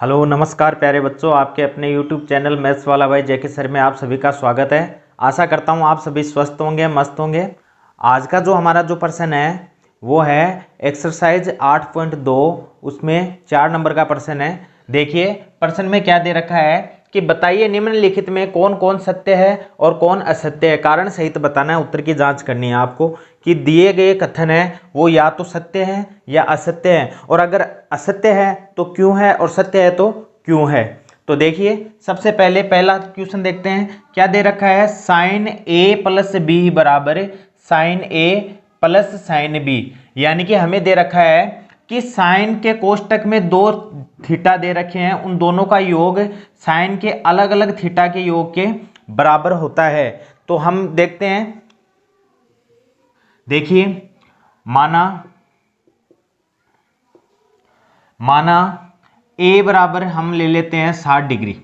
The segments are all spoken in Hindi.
हेलो नमस्कार प्यारे बच्चों, आपके अपने YouTube चैनल मैथ्स वाला भाई जेके सर में आप सभी का स्वागत है। आशा करता हूँ आप सभी स्वस्थ होंगे, मस्त होंगे। आज का जो हमारा जो प्रश्न है वो है एक्सरसाइज 8.2, उसमें 4 नंबर का प्रश्न है। देखिए प्रश्न में क्या दे रखा है कि बताइए निम्नलिखित में कौन कौन सत्य है और कौन असत्य है। कारण सहित बताना है, उत्तर की जांच करनी है आपको कि दिए गए कथन है वो या तो सत्य है या असत्य है, और अगर असत्य है तो क्यों है और सत्य है तो क्यों है। तो देखिए सबसे पहले पहला क्वेश्चन देखते हैं। क्या दे रखा है, साइन ए प्लस बी बराबर साइन ए प्लस साइन बी। यानी कि हमें दे रखा है कि साइन के कोष्टक में दो थीटा दे रखे हैं, उन दोनों का योग साइन के अलग अलग थीटा के योग के बराबर होता है। तो हम देखते हैं, देखिए माना ए बराबर हम ले लेते हैं 60 डिग्री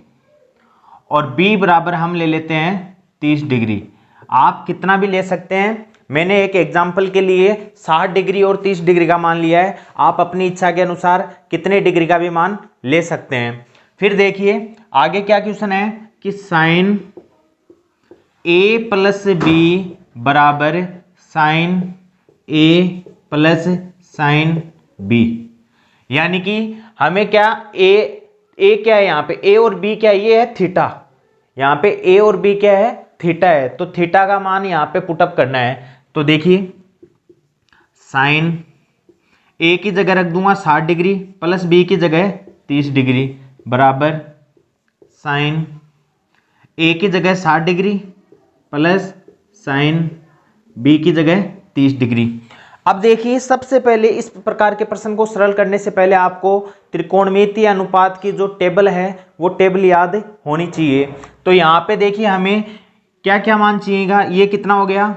और बी बराबर हम ले लेते हैं 30 डिग्री। आप कितना भी ले सकते हैं, मैंने एक एग्जाम्पल के लिए 60 डिग्री और 30 डिग्री का मान लिया है। आप अपनी इच्छा के अनुसार कितने डिग्री का भी मान ले सकते हैं। फिर देखिए आगे क्या क्वेश्चन है कि साइन ए प्लस बी बराबर साइन ए प्लस साइन बी। यानी कि हमें क्या ए क्या है, यहाँ पे ए और बी क्या है, ये है थीटा। यहाँ पे ए और बी क्या है, थीटा है। तो थीटा का मान यहाँ पे पुटअप करना है। तो देखिए साइन ए की जगह रख दूंगा 60 डिग्री प्लस बी की जगह 30 डिग्री बराबर साइन ए की जगह 60 डिग्री प्लस साइन बी की जगह 30 डिग्री। अब देखिए सबसे पहले इस प्रकार के प्रश्न को सरल करने से पहले आपको त्रिकोणमितीय अनुपात की जो टेबल है वो टेबल याद होनी चाहिए। तो यहाँ पे देखिए हमें क्या क्या मान चाहिएगा। ये कितना हो गया,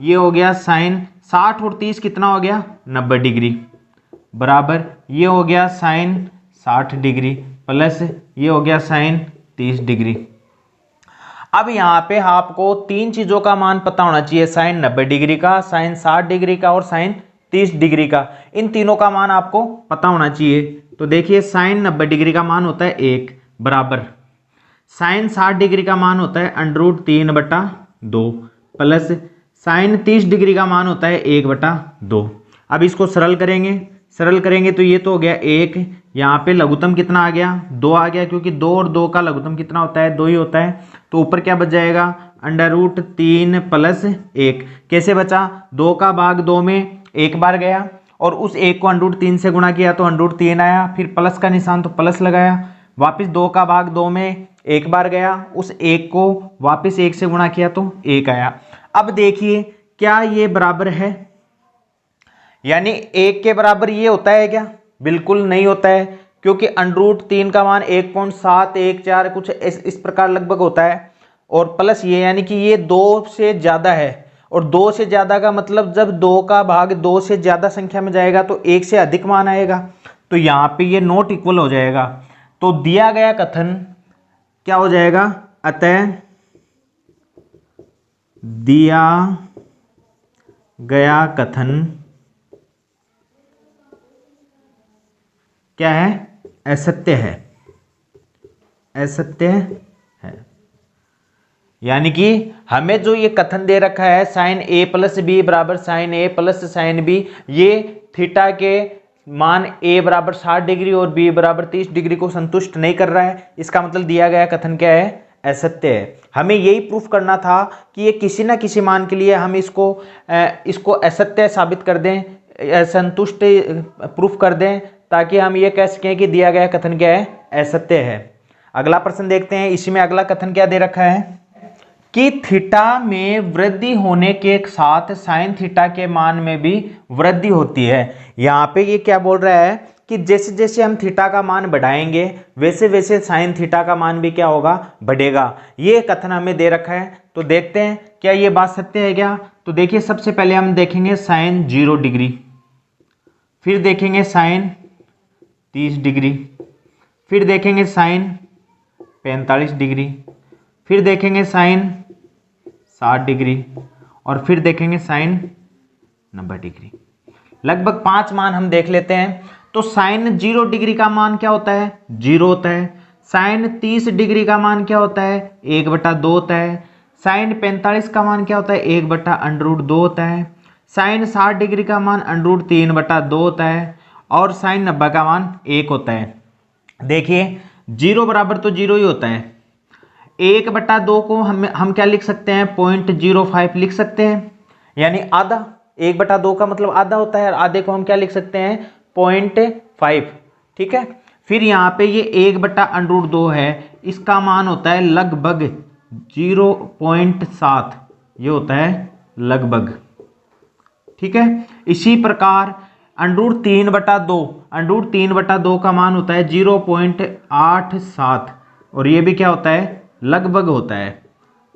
ये हो गया साइन 60 और 30 कितना हो गया 90 डिग्री बराबर ये हो गया साइन 60 डिग्री प्लस ये हो गया साइन 30 डिग्री। अब यहाँ पे आपको तीन चीजों का मान पता होना चाहिए, साइन 90 डिग्री का, साइन 60 डिग्री का और साइन 30 डिग्री का। इन तीनों का मान आपको पता होना चाहिए। तो देखिए साइन 90 डिग्री का मान होता है 1 बराबर साइन 60 डिग्री का मान होता है √3/2 प्लस साइन 30 डिग्री का मान होता है 1/2। अब इसको सरल करेंगे तो ये तो हो गया 1, यहाँ पे लघुत्तम कितना आ गया 2 आ गया, क्योंकि 2 और 2 का लघुत्तम कितना होता है 2 ही होता है। तो ऊपर क्या बच जाएगा √3 प्लस 1। कैसे बचा, 2 का भाग 2 में एक बार गया और उस 1 को √3 से गुणा किया तो √3 आया, फिर प्लस का निशान तो प्लस लगाया, वापिस 2 का भाग 2 में एक बार गया, उस 1 को वापिस 1 से गुणा किया तो 1 आया। अब देखिए क्या ये बराबर है, यानी 1 के बराबर ये होता है क्या, बिल्कुल नहीं होता है, क्योंकि √3 का मान 1.714 कुछ इस प्रकार लगभग होता है, और प्लस ये यानी कि ये 2 से ज़्यादा है। और 2 से ज़्यादा का मतलब जब 2 का भाग 2 से ज़्यादा संख्या में जाएगा तो 1 से अधिक मान आएगा, तो यहाँ पे ये नॉट इक्वल हो जाएगा। तो दिया गया कथन क्या हो जाएगा, अतः दिया गया कथन क्या है, असत्य है, असत्य है। यानी कि हमें जो ये कथन दे रखा है साइन ए प्लस बी बराबर साइन ए प्लस साइन बी, ये थीटा के मान ए बराबर 60 डिग्री और बी बराबर 30 डिग्री को संतुष्ट नहीं कर रहा है। इसका मतलब दिया गया कथन क्या है, असत्य है। हमें यही प्रूफ करना था कि ये किसी ना किसी मान के लिए हम इसको असत्य साबित कर दें, संतुष्ट प्रूफ कर दें, ताकि हम ये कह सकें कि दिया गया कथन क्या है, असत्य है। अगला प्रश्न देखते हैं। इसी में अगला कथन क्या दे रखा है कि थीटा में वृद्धि होने के साथ साइन थीटा के मान में भी वृद्धि होती है। यहाँ पे ये क्या बोल रहा है कि जैसे जैसे हम थीटा का मान बढ़ाएंगे वैसे वैसे साइन थीटा का मान भी क्या होगा, बढ़ेगा। ये कथन हमें दे रखा है। तो देखते हैं क्या ये बात सत्य है क्या। तो देखिए सबसे पहले हम देखेंगे साइन 0 डिग्री, फिर देखेंगे साइन 30 डिग्री, फिर देखेंगे साइन 45 डिग्री, फिर देखेंगे साइन 60 डिग्री और फिर देखेंगे साइन 90 डिग्री। लगभग 5 मान हम देख लेते हैं। तो साइन 0 डिग्री का मान क्या होता है, 0 होता है। साइन 30 डिग्री का मान क्या होता है, 1/2 होता है। साइन 45 का मान क्या होता है, 1/√2 होता है। साइन 60 डिग्री का मान √3/2 होता है। और साइन 90 का मान 1 होता है। देखिए 0 बराबर तो 0 ही होता है। 1/2 को हम क्या लिख सकते हैं, 0.05 लिख सकते हैं, यानी आधा। 1/2 का मतलब आधा होता है, और आधे को हम क्या लिख सकते हैं, 0.5। ठीक है। फिर यहाँ पे ये 1/√2 है, इसका मान होता है लगभग 0.7, ये होता है लगभग। ठीक है। इसी प्रकार √3/2 का मान होता है 0.87, और ये भी क्या होता है, लगभग होता है।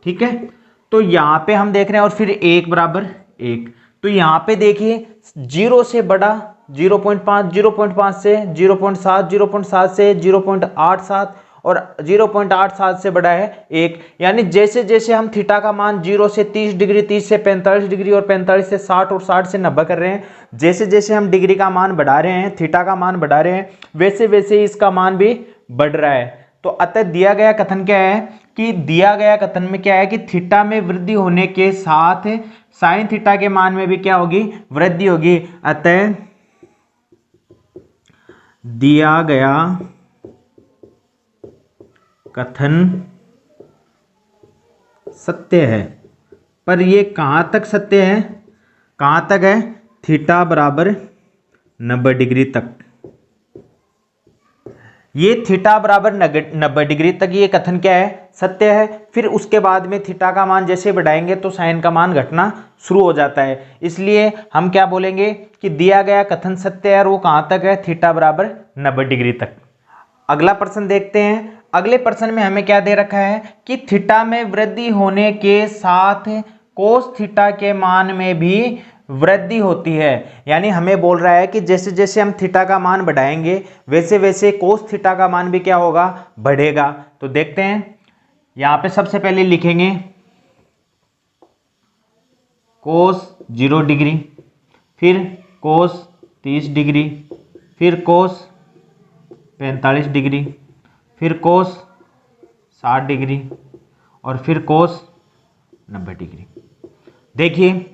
ठीक है। तो यहाँ पे हम देख रहे हैं, और फिर 1 बराबर 1। तो यहाँ पे देखिए 0 से बड़ा 0.5, 0.5 से 0.7, 0.7 से 0.87, और 0.87 से बड़ा है 1। यानी जैसे जैसे हम थीटा का मान 0 से 30 डिग्री, 30 से 45 डिग्री, और 45 से 60, और 60 से 90 कर रहे हैं, जैसे जैसे हम डिग्री का मान बढ़ा रहे हैं, थीटा का मान बढ़ा रहे हैं, वैसे वैसे इसका मान भी बढ़ रहा है। तो अतः दिया गया कथन क्या है, कि दिया गया कथन में क्या है कि थीटा में वृद्धि होने के साथ साइन थीटा के मान में भी क्या होगी, वृद्धि होगी। अतः दिया गया कथन सत्य है। पर ये कहां तक सत्य है, कहां तक है, थीटा बराबर 90 डिग्री तक। ये थीटा बराबर 90 डिग्री तक ये कथन क्या है, सत्य है। फिर उसके बाद में थीटा का मान जैसे बढ़ाएंगे तो साइन का मान घटना शुरू हो जाता है। इसलिए हम क्या बोलेंगे कि दिया गया कथन सत्य है, और वो कहां तक है, थीटा बराबर 90 डिग्री तक। अगला प्रश्न देखते हैं। अगले प्रश्न में हमें क्या दे रखा है कि थीटा में वृद्धि होने के साथ कोस थीटा के मान में भी वृद्धि होती है। यानी हमें बोल रहा है कि जैसे जैसे हम थीटा का मान बढ़ाएंगे, वैसे वैसे कोस थीटा का मान भी क्या होगा, बढ़ेगा। तो देखते हैं, यहां पे सबसे पहले लिखेंगे कोस 0 डिग्री, फिर कोस 30 डिग्री, फिर कोस 45 डिग्री, फिर कोस 60 डिग्री, और फिर कोस 90 डिग्री। देखिए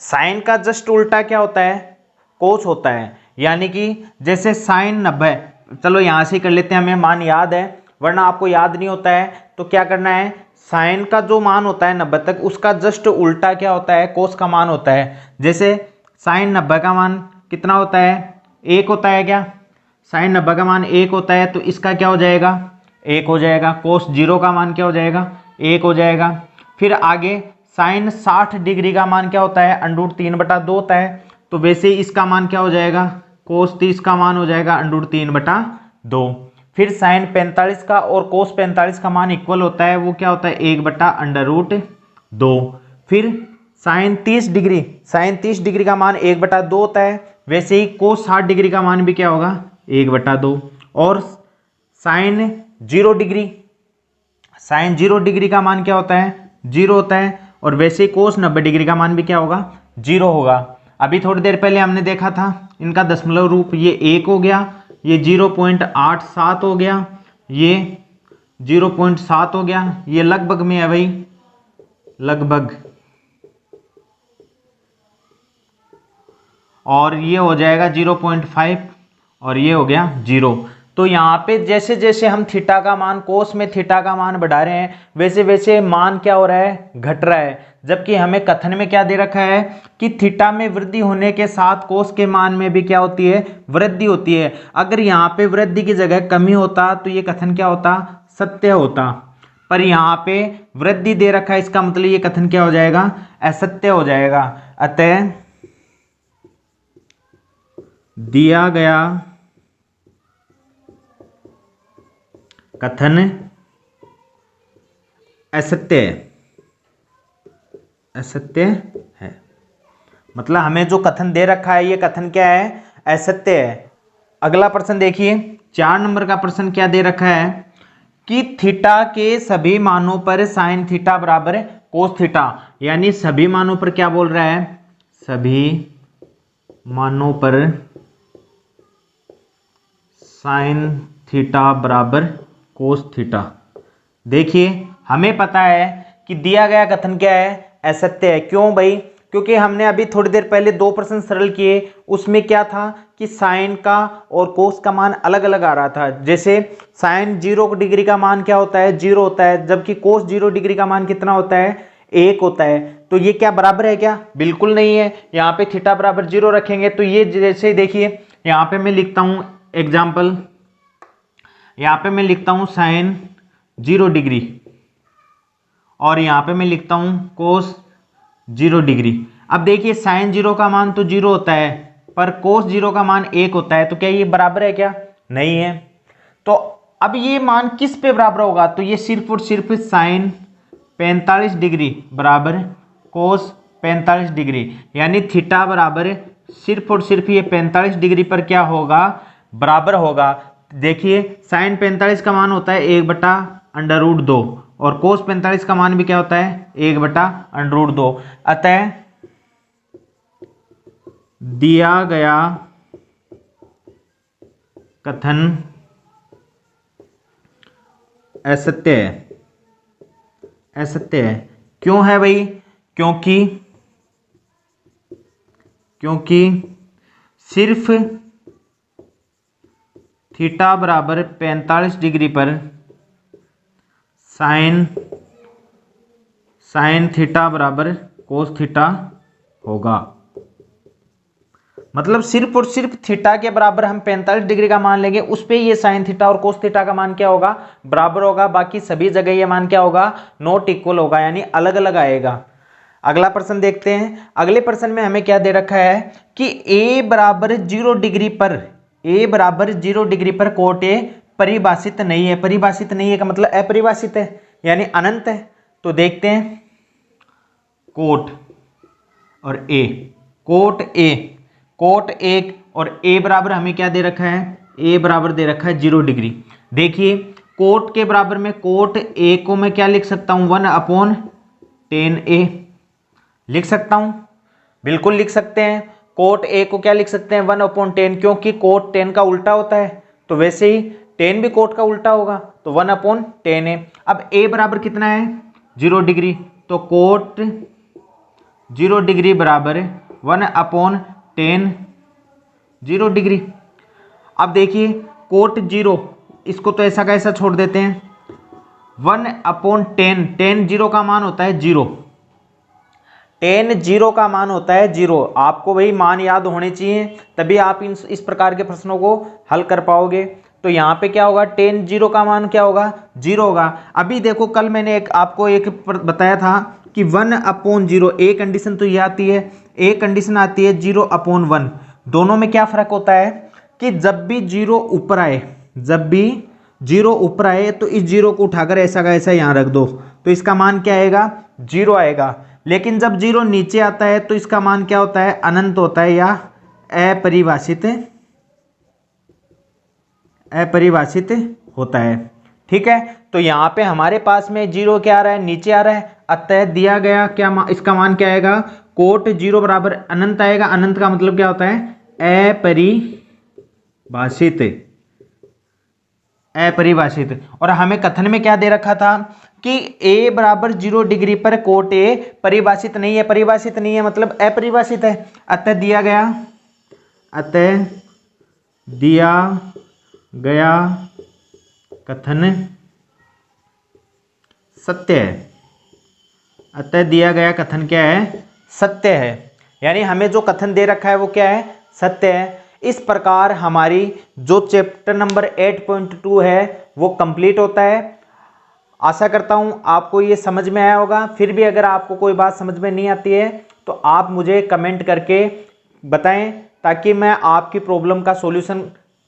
साइन का जस्ट उल्टा क्या होता है, कोस होता है। यानी कि जैसे साइन 90, चलो यहां से कर लेते हैं, हमें मान याद है, वरना आपको याद नहीं होता है तो क्या करना है, साइन का जो मान होता है 90 तक, उसका जस्ट उल्टा क्या होता है, कोस का मान होता है। जैसे साइन 90 का मान कितना होता है, 1 होता है क्या, साइन 90 का मान 1 होता है, तो इसका क्या हो जाएगा, 1 हो जाएगा। कोस 0 का मान क्या हो जाएगा, 1 हो जाएगा। फिर आगे साइन 60 डिग्री का मान क्या होता है, √3/2 होता है, तो वैसे ही इसका मान क्या हो जाएगा, कोस 30 का मान हो जाएगा √3/2। फिर साइन 45 का और कोस 45 का मान इक्वल होता है, वो क्या होता है, 1/√2। फिर साइन 30 डिग्री का मान 1/2 होता है, वैसे ही कोस 60 डिग्री का मान भी क्या होगा, 1/2। और साइन 0 डिग्री का मान क्या होता है, 0 होता है, और वैसे ही कोस 90 डिग्री का मान भी क्या होगा, 0 होगा। अभी थोड़ी देर पहले हमने देखा था इनका दशमलव रूप, ये 1 हो गया, ये 0.87 हो गया, ये 0.7 हो गया, ये लगभग में है भाई, लगभग, और ये हो जाएगा 0.5, और ये हो गया 0। तो यहाँ पे जैसे जैसे हम थीटा का मान, कोस में थीटा का मान बढ़ा रहे हैं, वैसे वैसे मान क्या हो रहा है, घट रहा है। जबकि हमें कथन में क्या दे रखा है कि थीटा में वृद्धि होने के साथ कोस के मान में भी क्या होती है, वृद्धि होती है। अगर यहाँ पे वृद्धि की जगह कमी होता तो ये कथन क्या होता, सत्य होता। पर यहाँ पे वृद्धि दे रखा है, इसका मतलब ये कथन क्या हो जाएगा, असत्य हो जाएगा। अतः दिया गया कथन असत्य है। मतलब हमें जो कथन दे रखा है, ये कथन क्या है, असत्य है। अगला प्रश्न देखिए, 4 नंबर का प्रश्न क्या दे रखा है कि थीटा के सभी मानों पर साइन थीटा बराबर कोस थीटा। यानी सभी मानों पर क्या बोल रहा है, सभी मानों पर साइन थीटा बराबर कोस थीटा। देखिए हमें पता है कि दिया गया कथन क्या है, असत्य है। क्यों भाई? क्योंकि हमने अभी थोड़ी देर पहले 2 प्रश्न सरल किए, उसमें क्या था कि साइन का और कोस का मान अलग अलग आ रहा था। जैसे साइन 0 डिग्री का मान क्या होता है, 0 होता है, जबकि कोस 0 डिग्री का मान कितना होता है, 1 होता है। तो ये क्या बराबर है क्या? बिल्कुल नहीं है। यहाँ पे थीटा बराबर 0 रखेंगे तो ये जैसे देखिए यहाँ पे मैं लिखता हूँ एग्जाम्पल, यहाँ पे मैं लिखता हूँ साइन 0 डिग्री और यहाँ पे मैं लिखता हूँ कोस 0 डिग्री। अब देखिए साइन 0 का मान तो 0 होता है पर कोस 0 का मान 1 होता है, तो क्या ये बराबर है क्या? नहीं है। तो अब ये मान किस पे बराबर होगा? तो ये सिर्फ और सिर्फ साइन 45 डिग्री बराबर कोस 45 डिग्री, यानी थीटा बराबर सिर्फ और सिर्फ ये 45 डिग्री पर क्या होगा, बराबर होगा। देखिए साइन 45 का मान होता है 1/√2 और कोस 45 का मान भी क्या होता है, 1/√2। अतः दिया गया कथन असत्य है। असत्य है। क्यों है भाई? क्योंकि सिर्फ थीटा बराबर 45 डिग्री पर साइन थीटा बराबर कोस थीटा होगा। मतलब सिर्फ और सिर्फ थीटा के बराबर हम 45 डिग्री का मान लेंगे, उस पे ये साइन थीटा और कोस थीटा का मान क्या होगा, बराबर होगा। बाकी सभी जगह ये मान क्या होगा, नॉट इक्वल होगा, यानी अलग अलग आएगा। अगला प्रश्न देखते हैं। अगले प्रश्न में हमें क्या दे रखा है कि a बराबर 0 डिग्री पर कोट ए परिभाषित नहीं है। परिभाषित नहीं है का मतलब अपरिभाषित है, यानी अनंत है। तो देखते हैं कोट और ए, कोट ए और ए बराबर हमें क्या दे रखा है, ए बराबर दे रखा है 0 डिग्री। देखिए कोट के बराबर में कोट ए को मैं क्या लिख सकता हूं, 1/10a लिख सकता हूं। बिल्कुल लिख सकते हैं। कोट ए को क्या लिख सकते हैं, 1/10, क्योंकि कोट 10 का उल्टा होता है, तो वैसे ही 10 भी कोट का उल्टा होगा, तो 1/10a। अब ए बराबर कितना है, 0 डिग्री, तो कोट 0 डिग्री बराबर 1/10 0 डिग्री। अब देखिए कोट 0, इसको तो ऐसा का ऐसा छोड़ देते हैं। 1/10, 10 0 का मान होता है 0, 10 0 का मान होता है 0। आपको वही मान याद होने चाहिए, तभी आप इस प्रकार के प्रश्नों को हल कर पाओगे। तो यहाँ पे क्या होगा, 10 0 का मान क्या होगा, 0 होगा। अभी देखो कल मैंने आपको एक बताया था कि 1/0, ए कंडीशन तो ये आती है, ए कंडीशन आती है 0/1। दोनों में क्या फर्क होता है कि जब भी 0 ऊपर आए, तो इस 0 को उठाकर ऐसा का ऐसा यहाँ रख दो, तो इसका मान क्या आएगा, 0 आएगा। लेकिन जब 0 नीचे आता है तो इसका मान क्या होता है, अनंत होता है या अपरिभाषित होता है। ठीक है, तो यहाँ पे हमारे पास में 0 क्या आ रहा है, नीचे आ रहा है। अतः दिया गया क्या इसका मान क्या आएगा, कोट 0 बराबर अनंत आएगा। अनंत का मतलब क्या होता है, अपरिभाषित। और हमें कथन में क्या दे रखा था कि a बराबर 0 डिग्री पर कोट ए परिभाषित नहीं है। परिभाषित नहीं है मतलब अपरिभाषित है। अतः दिया गया कथन सत्य है। अतः दिया गया कथन क्या है, सत्य है। यानी हमें जो कथन दे रखा है वो क्या है, सत्य है। इस प्रकार हमारी जो चैप्टर नंबर 8.2 है वो कंप्लीट होता है। आशा करता हूं आपको ये समझ में आया होगा। फिर भी अगर आपको कोई बात समझ में नहीं आती है तो आप मुझे कमेंट करके बताएं, ताकि मैं आपकी प्रॉब्लम का सॉल्यूशन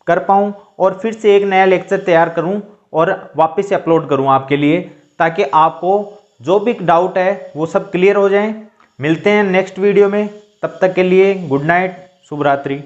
कर पाऊं और फिर से एक नया लेक्चर तैयार करूं और वापस से अपलोड करूं आपके लिए, ताकि आपको जो भी डाउट है वो सब क्लियर हो जाएं। मिलते हैं नेक्स्ट वीडियो में, तब तक के लिए गुड नाइट, शुभ रात्रि।